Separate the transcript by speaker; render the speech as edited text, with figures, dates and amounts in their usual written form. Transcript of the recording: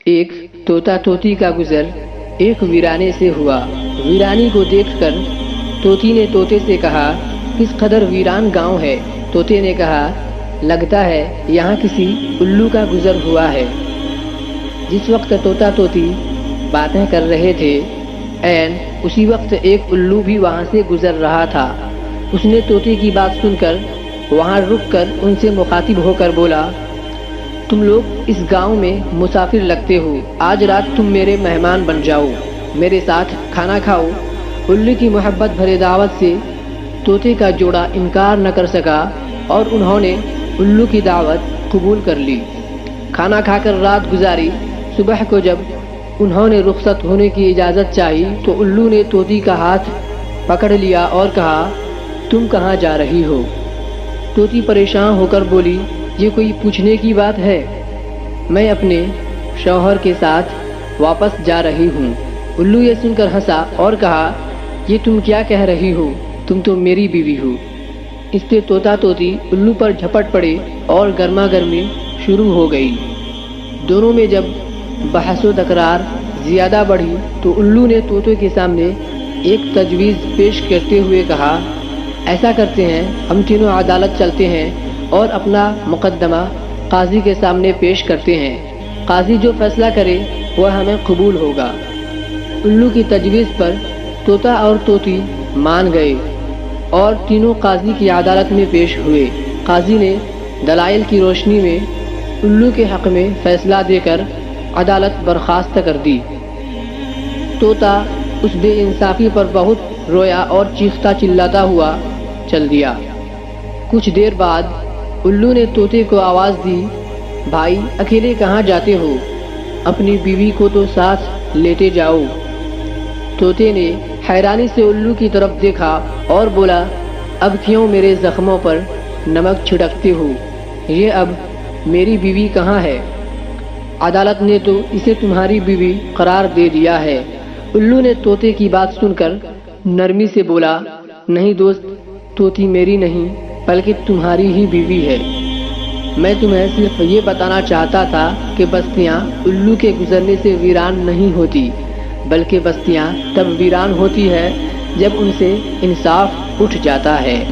Speaker 1: ایک طوطا طوطی کا گزر ایک ویرانے سے ہوا۔ ویرانی کو دیکھ کر طوطی نے طوطے سے کہا، کس قدر ویران گاؤں ہے۔ طوطے نے کہا، لگتا ہے یہاں کسی الو کا گزر ہوا ہے۔ جس وقت طوطا طوطی باتیں کر رہے تھے، عین اسی وقت ایک الو بھی وہاں سے گزر رہا تھا۔ اس نے طوطے کی بات سن کر وہاں رک کر ان سے مخاطب ہو کر بولا، تم لوگ اس گاؤں میں مسافر لگتے ہو، آج رات تم میرے مہمان بن جاؤ، میرے ساتھ کھانا کھاؤ۔ الو کی محبت بھرے دعوت سے طوطے کا جوڑا انکار نہ کر سکا اور انہوں نے الو کی دعوت قبول کر لی۔ کھانا کھا کر رات گزاری۔ صبح کو جب انہوں نے رخصت ہونے کی اجازت چاہی تو الو نے طوطی کا ہاتھ پکڑ لیا اور کہا، تم کہاں جا رہی ہو؟ طوطی پریشان ہو کر بولی، یہ کوئی پوچھنے کی بات ہے؟ میں اپنے شوہر کے ساتھ واپس جا رہی ہوں۔ الو یہ سن کر ہنسا اور کہا، یہ تم کیا کہہ رہی ہو؟ تم تو میری بیوی ہو۔ اس سے طوطا طوطی الو پر جھپٹ پڑے اور گرما گرمی شروع ہو گئی۔ دونوں میں جب بحث و تکرار زیادہ بڑھی تو الو نے طوطے کے سامنے ایک تجویز پیش کرتے ہوئے کہا، ایسا کرتے ہیں، ہم تینوں عدالت چلتے ہیں اور اپنا مقدمہ قاضی کے سامنے پیش کرتے ہیں، قاضی جو فیصلہ کرے وہ ہمیں قبول ہوگا۔ الو کی تجویز پر طوطا اور طوطی مان گئے اور تینوں قاضی کی عدالت میں پیش ہوئے۔ قاضی نے دلائل کی روشنی میں الو کے حق میں فیصلہ دے کر عدالت برخاست کر دی۔ طوطا اس بے انصافی پر بہت رویا اور چیختا چلاتا ہوا چل دیا۔ کچھ دیر بعد الو نے طوطے کو آواز دی، بھائی اکیلے کہاں جاتے ہو؟ اپنی بیوی کو تو ساتھ لیتے جاؤ۔ طوطے نے حیرانی سے الو کی طرف دیکھا اور بولا، اب کیوں میرے زخموں پر نمک چھڑکتے ہو؟ یہ اب میری بیوی کہاں ہے؟ عدالت نے تو اسے تمہاری بیوی قرار دے دیا ہے۔ الو نے طوطے کی بات سن کر نرمی سے بولا، نہیں دوست، طوطی میری نہیں بلکہ تمہاری ہی بیوی ہے۔ میں تمہیں صرف یہ بتانا چاہتا تھا کہ بستیاں الو کے گزرنے سے ویران نہیں ہوتی، بلکہ بستیاں تب ویران ہوتی ہے جب ان سے انصاف اٹھ جاتا ہے۔